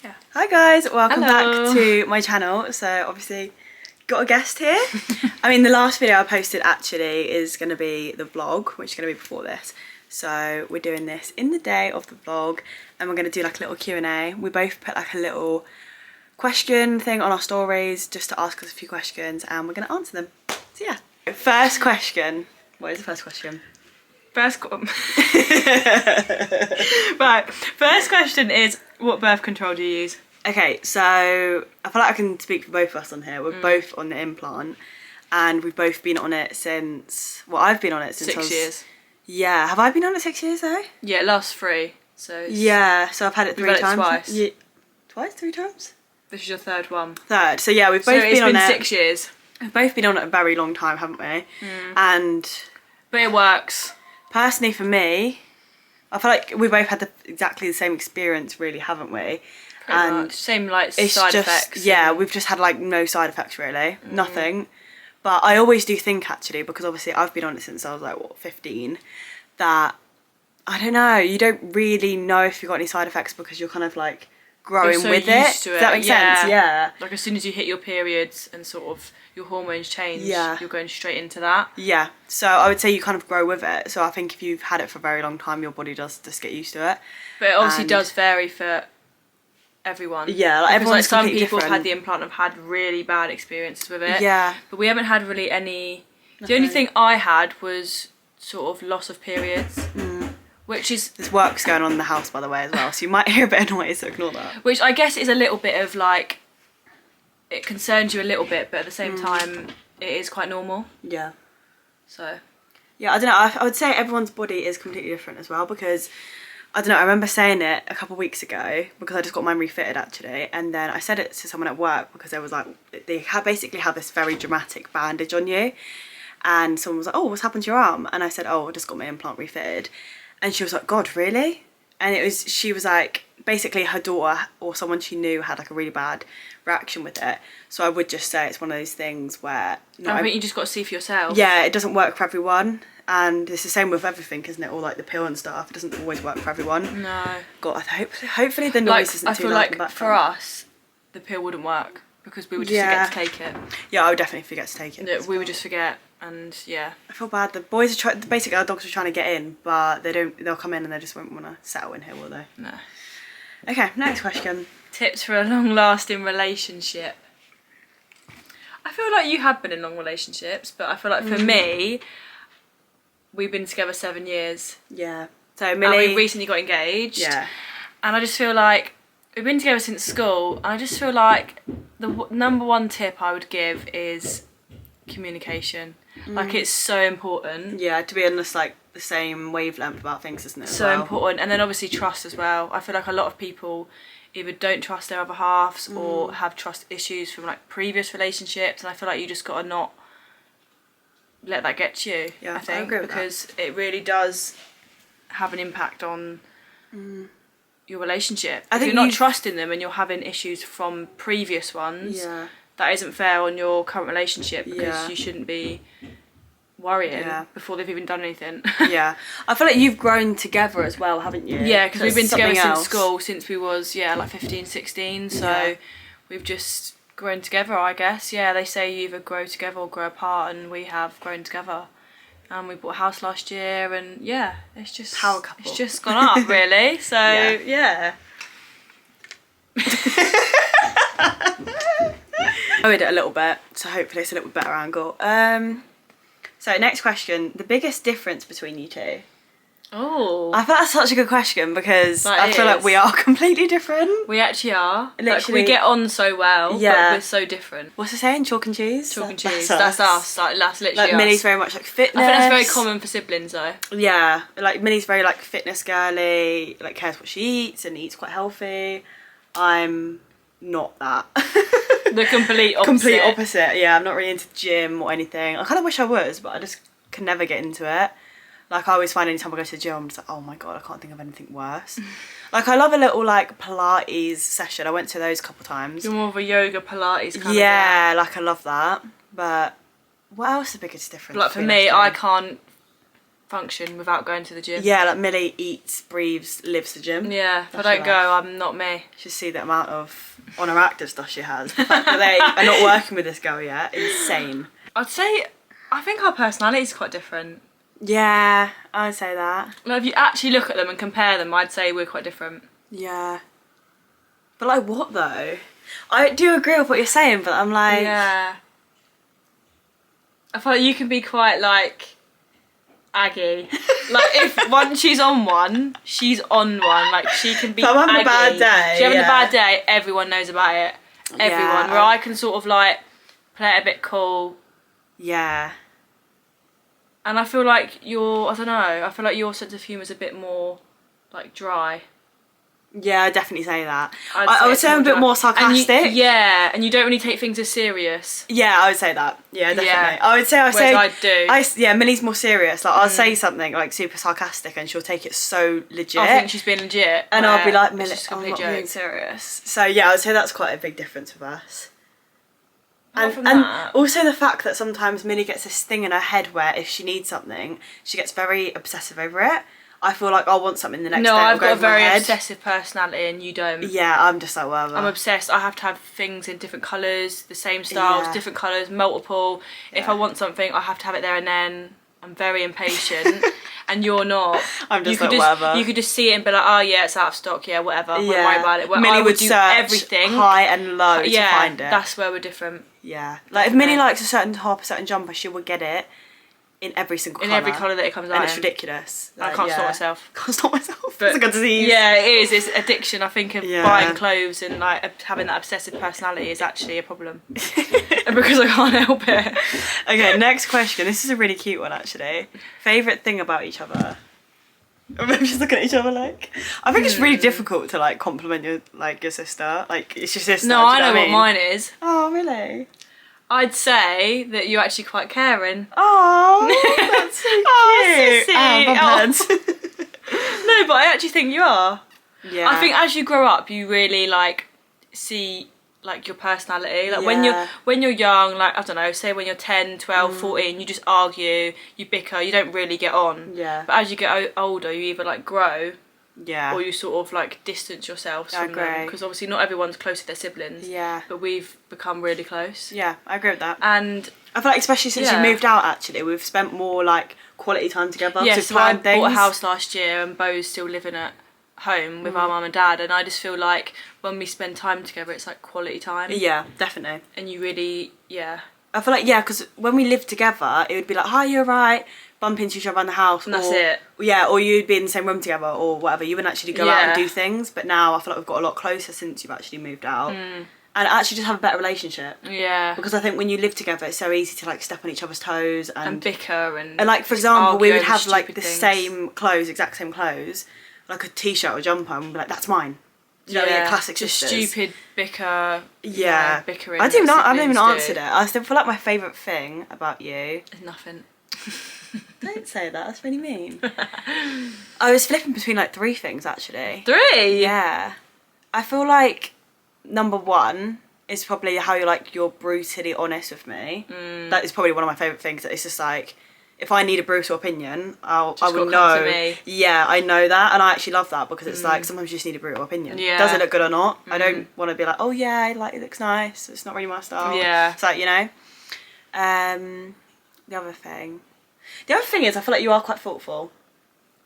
Yeah. Hi guys, welcome Hello. back to my channel. So obviously got a guest here. I mean, the last video I posted actually is going to be the vlog, which is going to be before this. So we're doing this in the day of the vlog and we're going to do like a little Q&A. We both put like a little question thing on our stories just to ask us a few questions and we're going to answer them. So yeah. First question. What is the first question? Right. First question is, what birth control do you use? Okay, so I feel like I can speak for both of us on here. We're both on the implant and we've both been on it since, well, I've been on it since 6 years. Yeah, have I been on it 6 years though? Yeah, last 3. So yeah, so I've had it three times. Twice. Yeah. Twice? 3 times? This is your third one. Third. So yeah, we've both So it's been on it. 6 years. We've both been on it a very long time, haven't we? And But it works. personally for me, I feel like we both had exactly the same experience really, haven't we? Pretty much. Same like side effects. Yeah, we've just had like no side effects really, nothing. But I always do think actually, because obviously I've been on it since I was like, what, 15, that, I don't know, you don't really know if you've got any side effects because you're kind of like growing You're so with used to it. Does that make sense? Yeah. Like as soon as you hit your periods and sort of your hormones change, Yeah. you're going straight into that. Yeah, so I would say you kind of grow with it. So I think if you've had it for a very long time, your body does just get used to it. But it obviously And- does vary for everyone. Yeah, like Because, everyone's some completely people have different. had the implant have had really bad experiences with it. Yeah. But we haven't had really any. The Nothing. only thing I had was sort of loss of periods, which is There's works going on in the house, by the way, as well. So you might hear a bit of noise, so ignore that. which I guess is a little bit of like, it concerns you a little bit, but at the same time it is quite normal. Yeah. So Yeah, I don't know. I would say everyone's body is completely different as well because, I don't know, I remember saying it a couple of weeks ago because I just got mine refitted actually, and then I said it to someone at work because there was like, they basically have this very dramatic bandage on you, and someone was like, oh, what's happened to your arm? And I said, oh, I just got my implant refitted. And she was like, God, really? And she was like, basically her daughter or someone she knew had like a really bad reaction with it. So I would just say it's one of those things where I think you just got to see for yourself. yeah, it doesn't work for everyone, and it's the same with everything, isn't it? All like the pill and stuff, it doesn't always work for everyone. No. God, hopefully the noise Like isn't I too feel loud in the like for background. us, the pill wouldn't work because we would just Yeah. forget to take it. Yeah, I would definitely forget to take it. Yeah, we would just forget, and yeah. I feel bad. The boys are basically our dogs are trying to get in, but they don't. They'll come in and they just won't want to settle in here, will they? No. Okay, next question. Tips for a long-lasting relationship. I feel like you have been in long relationships, but I feel like for me, we've been together 7 years. Yeah. So And Millie. we recently got engaged. Yeah. And I just feel like we've been together since school. And I just feel like the number one tip I would give is communication. Like it's so important. Yeah, to be on this like the same wavelength about things, isn't it? as So well? important. And then obviously trust as well. I feel like a lot of people either don't trust their other halves or have trust issues from like previous relationships, and I feel like you just gotta not let that get to you. Yeah, I think I agree with because it really does have an impact on your relationship. I If think you're not you've- trusting them and you're having issues from previous ones, Yeah. that isn't fair on your current relationship because Yeah. you shouldn't be worrying Yeah. before they've even done anything. Yeah. I feel like you've grown together as well, haven't you? Yeah, because we've been That's together something since else. school, since we was, like 15, 16, so Yeah. we've just grown together, I guess. Yeah, they say you either grow together or grow apart, and we have grown together. And we bought a house last year, and yeah, it's just... Power couple. It's just gone up, really, so yeah. I read it a little bit, so hopefully it's a little bit better angle. So next question, the biggest difference between you two? Oh, I thought that's such a good question because That I feel like is. we are completely different. we actually are. Like, Literally- we get on so well, Yeah. but we're so different. What's the saying? Chalk and cheese? Chalk and cheese, that's us. Like, that's literally Like us. Millie's very much like fitness. I think that's very common for siblings, though. Yeah, like Millie's very like fitness girly, like cares what she eats and eats quite healthy. I'm not that. The complete opposite. Complete opposite. Yeah, I'm not really into gym or anything. I kind of wish I was, but I just can never get into it. Like I always find anytime I go to the gym, I'm just like, oh my god, I can't think of anything worse. Like I love a little like Pilates session. I went to those a couple times. You're more of a yoga Pilates kind of Yeah, like I love that. But what else is the biggest difference? Like for between me, us two? I can't function without going to the gym. Yeah, like Millie eats, breathes, lives the gym. Yeah, if I That's don't your go, I'm not me. You should see the amount of on her active stuff she has. The fact that they are not working with this girl yet, insane. I'd say, I think our personality is quite different. Yeah, I'd say that. Like, if you actually look at them and compare them, I'd say we're quite different. Yeah. But like what though? I do agree with what you're saying, but I'm like... Yeah. I feel like you can be quite like aggy. Like if once she's on one, she's on one. Like she can be If I'm having aggy. a bad day, She's having yeah. a bad day, everyone knows about it. Everyone. Yeah, Where I can sort of like play it a bit cool. Yeah. And I feel like I don't know, I feel like your sense of humour is a bit more like dry. Yeah, I'd definitely say that. I'd I would it's say I'm a bit dry. more And sarcastic. and you don't really take things as serious. Yeah, I would say that. Yeah, definitely. Yeah. I would say I do. Yeah, Millie's more serious. Like I'll say something like super sarcastic and she'll take it so legit. I think she's being legit. And I'll be like, it's Millie, just a I'm complete not being joke. serious. So yeah, I would say that's quite a big difference with us. Apart from And that- also the fact that sometimes Millie gets this thing in her head where if she needs something, she gets very obsessive over it. I feel like I'll want something the next day. No, it'll I've go got a over my very head. obsessive personality and you don't. Yeah, I'm just like whatever. I'm obsessed. I have to have things in different colours, the same styles, Yeah. different colours, multiple. If Yeah. I want something, I have to have it there and then. I'm very impatient, and you're not. I'm just you could like whatever. You could just see it and be like, oh yeah, it's out of stock. Yeah, whatever. Won't worry about it. Where Millie I would do search everything high and low to yeah, find it. that's where we're different. Yeah, like if Millie likes a certain top, a certain jumper, she will get it in every single In colour. every colour that it comes out and it's in. ridiculous. I can't stop myself. Can't stop myself. But It's a good disease. yeah, it is. It's addiction. I think of Yeah. buying clothes and like having that obsessive personality is actually a problem because I can't help it. Okay, next question. This is a really cute one actually. Favourite thing about each other? We're just looking at each other like. I think it's really difficult to like compliment your sister. Like it's your sister. No, do you I know what what mine is. Oh really? I'd say that you're actually quite caring. Oh, that's so cute. Oh, sissy. Oh. No, but I actually think you are. Yeah. I think as you grow up, you really like see like your personality. Like when you're young, like I don't know, say when you're 10, 12, 14, you just argue, you bicker, you don't really get on. Yeah. But as you get older, you either like grow Yeah. or you sort of like distance yourselves from them, because obviously not everyone's close to their siblings. Yeah. But we've become really close. Yeah, I agree with that. And I feel like especially since Yeah. you moved out actually, we've spent more like quality time together. yeah, to so I plan things. bought a house last year and Bo's still living at home with our mum and dad, and I just feel like when we spend time together it's like quality time. Yeah, definitely. And you really, I feel like, yeah, because when we lived together, it would be like, hi, you're right, bump into each other around the house. And that's it. Yeah, or you'd be in the same room together or whatever. You wouldn't actually go out and Yeah. do things. But now I feel like we've got a lot closer since you've actually moved out. And actually just have a better relationship. Yeah. Because I think when you live together, it's so easy to like step on each other's toes. And bicker and like, for just example, we argue would over have like stupid the things. same clothes, exact same clothes, like a t-shirt or jumper, and we'd be like, that's mine. You know, yeah, classic just sisters. stupid bicker. Yeah. bickering. I haven't even siblings answered do. it. I still feel like my favourite thing about you. There's nothing. Don't say that, that's really mean. I was flipping between like 3 things actually. 3? Yeah. I feel like number 1 is probably how you're brutally honest with me. That is probably one of my favourite things. That it's just like, if I need a brutal opinion, I will gotta know. come to me. Yeah, I know that, and I actually love that because it's like sometimes you just need a brutal opinion. Yeah. Does it look good or not? I don't want to be like, oh yeah, like it looks nice. It's not really my style. Yeah. It's like, you know. The other thing is, I feel like you are quite thoughtful.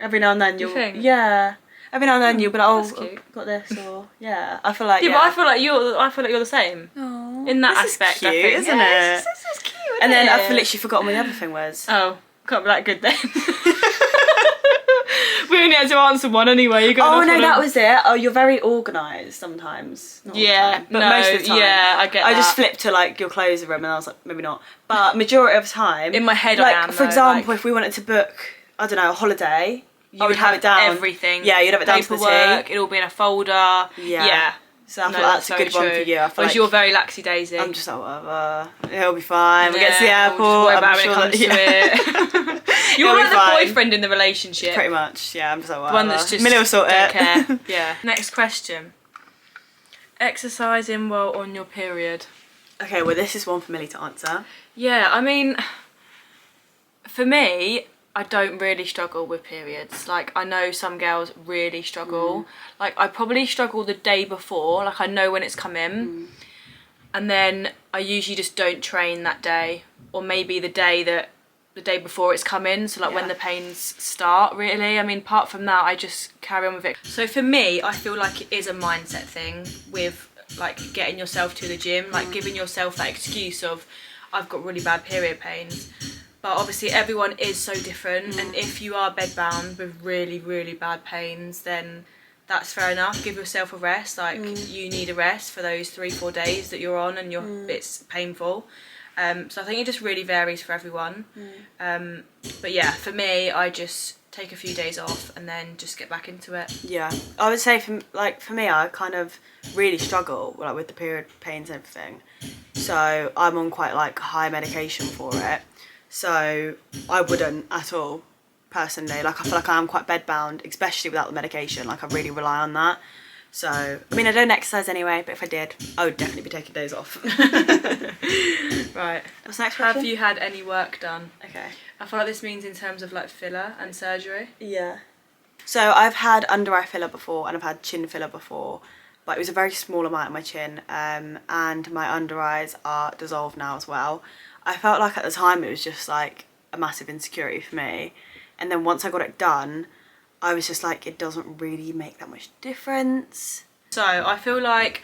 Every now and then you'll. think? Yeah. Every now and then you'll be like, oh, that's cute. I've got this, or yeah. I feel like Yeah, but I feel like you're the same. Aw, in that this aspect, is cute, I think. isn't Yeah, it? This is cute, isn't And then it? I've literally forgotten what the other thing was. Oh, can't be that good then. We only had to answer one anyway. You got Oh enough no, on that them. was it. Oh, you're very organised sometimes. Not all the Yeah, time, but no, most of the time. yeah, I get I just that. flipped to like your clothes room, and I was like, maybe not. But majority of the time, In my head, like I am. for though, example, like, if we wanted to book, I don't know, a holiday, you I would have it down. everything. Yeah, you'd have it down to the Paperwork. T. It'll be in a folder. Yeah. So I feel No, like that's a very good one true. for you. I feel Whereas like you're very laxy daisy. I'm just like, whatever, it'll be fine. We get to the Yeah, airport. we'll just worry about I'm it sure when it that, comes to it. It'll You're be like the fine. boyfriend in the relationship. Pretty much, yeah. I'm just like, whatever. The one that's just Millie will sort don't it. care. Yeah. Next question. Exercising while on your period. Okay, well this is one for Millie to answer. Yeah, I mean, for me, I don't really struggle with periods. Like, I know some girls really struggle. Like, I probably struggle the day before. Like, I know when it's come in. And then I usually just don't train that day. Or maybe the day before it's come in. So, like, when the pains start, really. I mean, apart from that, I just carry on with it. So, for me, I feel like it is a mindset thing with, like, getting yourself to the gym. Like, giving yourself that excuse of, I've got really bad period pains. But obviously everyone is so different, and if you are bedbound with really, really bad pains, then that's fair enough. Give yourself a rest. Like, you need a rest for those 3-4 days that you're on and it's painful. So I think it just really varies for everyone. But yeah, for me, I just take a few days off and then just get back into it. Yeah, I would say for me, I kind of really struggle like with the period pains and everything. So I'm on quite like high medication for it. So I wouldn't at all, personally. Like, I feel like I am quite bedbound, especially without the medication. Like, I really rely on that. So, I mean, I don't exercise anyway, but if I did, I would definitely be taking days off. Right. What's the next question? Have you had any work done? Okay. I feel like this means in terms of, like, filler and surgery. Yeah. So I've had under eye filler before and I've had chin filler before, but it was a very small amount of my chin, and my under eyes are dissolved now as well. I felt like at the time it was just like a massive insecurity for me, and then once I got it done, I was just like, it doesn't really make that much difference. So I feel like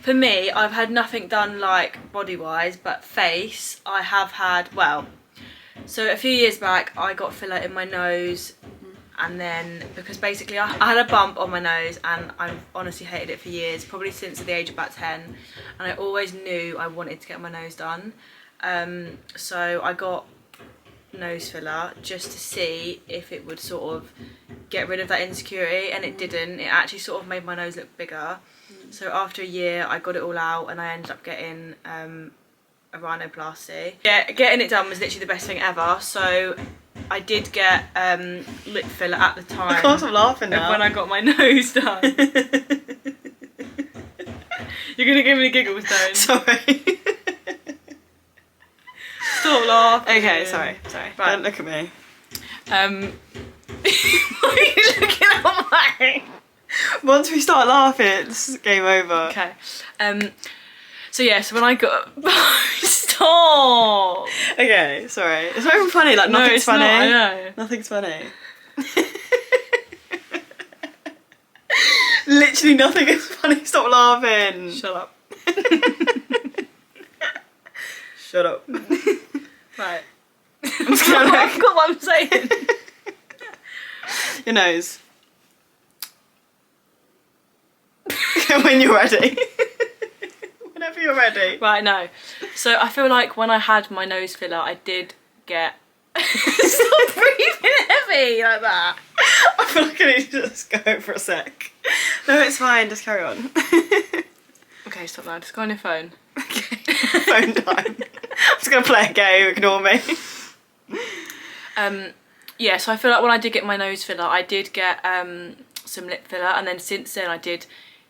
for me, I've had nothing done like body wise, but face I have had. Well, so a few years back I got filler in my nose, and then because basically I had a bump on my nose and I've honestly hated it for years, probably since the age of about 10, and I always knew I wanted to get my nose done. So I got nose filler just to see if it would sort of get rid of that insecurity, and it didn't. It actually sort of made my nose look bigger. So after a year I got it all out and I ended up getting a rhinoplasty. Yeah, getting it done was literally the best thing ever. So I did get lip filler at the time. I can't stop laughing now. When I got my nose done. You're gonna give me the giggles, don't? Sorry. Stop laughing. Okay, sorry. Right. Don't look at me. What are you looking at me? Once we start laughing, it's game over. Okay. So yeah, so when I got stop. Okay, sorry. It's not even funny. Like, No, nothing's it's funny. not, I know. Nothing's funny. Literally nothing is funny. Stop laughing. Shut up. Shut up. Right. I'm just gonna I forgot what I'm saying. Your nose. When you're ready. Whenever you're ready. Right, no. So I feel like when I had my nose filler, I did get... Stop breathing heavy like that. I feel like I need to just go for a sec. No, it's fine. Just carry on. Okay, stop now. Just go on your phone. Okay. Phone time. I'm just going to play a game. Ignore me. Yeah, so I feel like when I did get my nose filler, I did get some lip filler, and then since then I did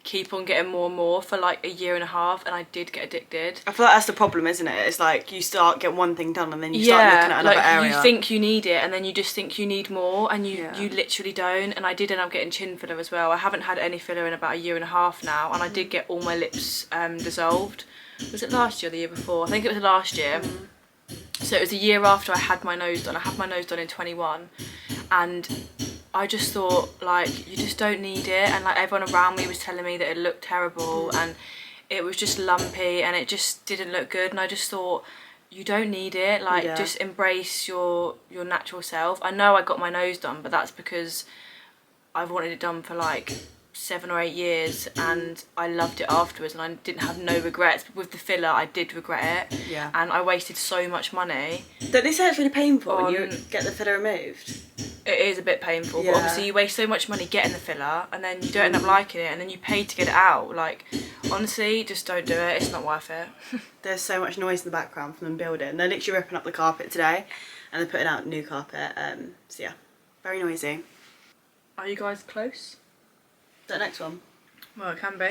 keep on getting more and more for like a year and a half, and I did get addicted. I feel like that's the problem, isn't it? It's like you start get one thing done and then you start looking at another area. You think you need it and then you just think you need more, and you literally don't. And I did end up getting chin filler as well. I haven't had any filler in about a year and a half now, and I did get all my lips dissolved. Was it last year or the year before? I think it was last year. So it was a year after I had my nose done. I had my nose done in 21, and I just thought, like, you just don't need it, and like everyone around me was telling me that it looked terrible and it was just lumpy and it just didn't look good, and I just thought, you don't need it, like just embrace your natural self. I know I got my nose done, but that's because I've wanted it done for like 7 or 8 years, and I loved it afterwards, and I didn't have no regrets. But with the filler, I did regret it, and I wasted so much money. Don't they say it's really painful when you get the filler removed? It is a bit painful, but obviously you waste so much money getting the filler, and then you don't end up liking it, and then you pay to get it out. Like, honestly, just don't do it. It's not worth it. There's so much noise in the background from them building. They're literally ripping up the carpet today, and they're putting out new carpet. So yeah, very noisy. Are you guys close? The next one? Well, it can be.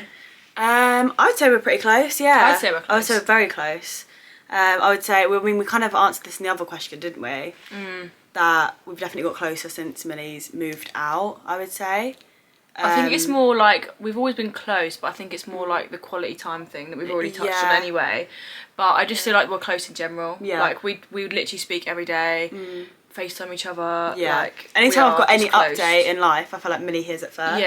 I'd say we're pretty close, yeah. I'd say we're close. I would say we're very close. I would say, I mean, we kind of answered this in the other question, didn't we? That we've definitely got closer since Millie's moved out, I would say. I think it's more like, we've always been close, but I think it's more like the quality time thing that we've already touched on anyway. But I just feel like we're close in general. Yeah. Like, we would literally speak every day, FaceTime each other. Yeah. Like, anytime I've got any update in life, I feel like Millie hears it first.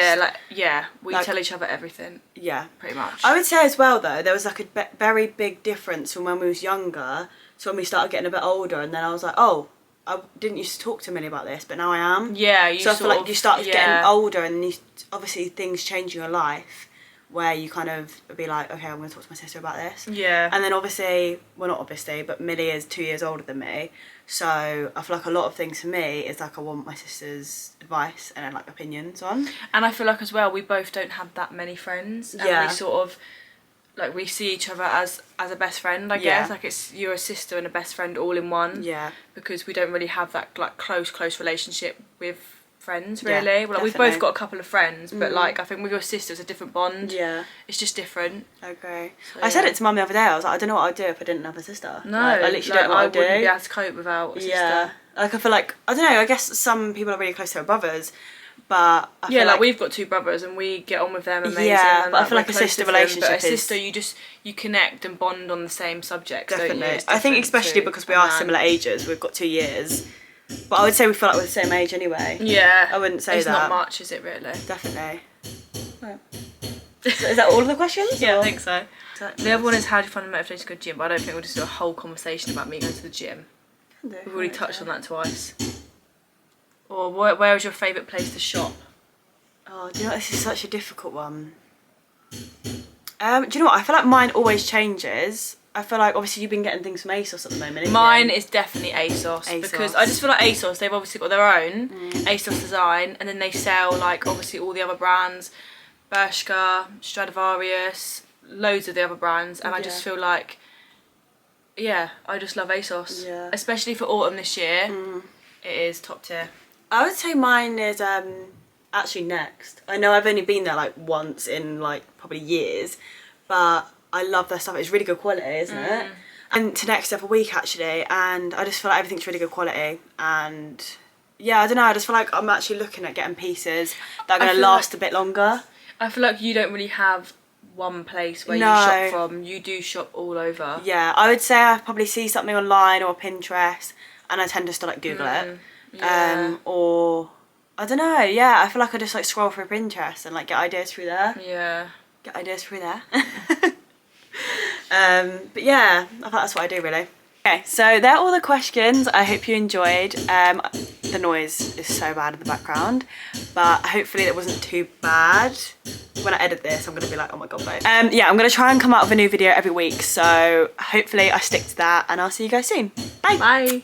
Yeah, we tell each other everything. Yeah. Pretty much. I would say as well, though, there was like a very big difference from when we was younger to when we started getting a bit older, and then I was like, oh, I didn't used to talk to Millie about this, but now I am. Yeah, so I feel like you start getting older, and obviously things change in your life where you kind of be like, okay, I'm going to talk to my sister about this. Yeah. And then obviously, well, not obviously, but Millie is 2 years older than me, so I feel like a lot of things for me is like I want my sister's advice and like opinions on. And I feel like as well, we both don't have that many friends, and we sort of, like, we see each other as a best friend, I guess. Like, you're a sister and a best friend all in one. Yeah. Because we don't really have that, like, close relationship with friends, really. Yeah, well, like, we've both got a couple of friends, but, like, I think with your sister, it's a different bond. Yeah. It's just different. I agree. So, I said it to Mum the other day. I was like, I don't know what I'd do if I didn't have a sister. No. Like, I literally don't know what I'd do. I wouldn't be able to cope without a sister. Yeah. Like, I feel like, I don't know, I guess some people are really close to their brothers, but I feel like we've got 2 brothers and we get on with them amazing. Yeah, and, but I feel like a sister relationship but a sister, you connect and bond on the same subjects. Definitely. Don't you? I think especially because we are similar ages, we've got 2 years. But I would say we feel like we're the same age anyway. Yeah. I wouldn't say it's that. It's not much, is it really? Definitely. Right. So is that all of the questions? Yeah, I think so. The other one is, how do you find the motivation to go to the gym? But I don't think we'll just do a whole conversation about me going to the gym. We've already touched on that twice. Or where was your favourite place to shop? Oh, do you know what? This is such a difficult one. Do you know what? I feel like mine always changes. I feel like obviously you've been getting things from ASOS at the moment. Mine is definitely ASOS, because I just feel like ASOS, they've obviously got their own ASOS design, and then they sell like obviously all the other brands, Bershka, Stradivarius, loads of the other brands, and I just feel like, I just love ASOS. Yeah. Especially for autumn this year, it is top tier. I would say mine is actually Next. I know I've only been there like once in like probably years, but I love their stuff. It's really good quality, isn't it? And to Next every week actually, and I just feel like everything's really good quality. And yeah, I don't know, I just feel like I'm actually looking at getting pieces that are going to last a bit longer. I feel like you don't really have one place where you shop from. You do shop all over. Yeah, I would say I probably see something online or Pinterest, and I tend just to like Google it. Yeah. Or I don't know, I feel like I just like scroll through Pinterest and like get ideas through there. Yeah. Get ideas through there. But yeah, I thought that's what I do really. Okay, so they're all the questions. I hope you enjoyed. The noise is so bad in the background, but hopefully it wasn't too bad. When I edit this, I'm gonna be like, oh my god, babe. Yeah, I'm gonna try and come out with a new video every week, so hopefully I stick to that, and I'll see you guys soon. Bye. Bye.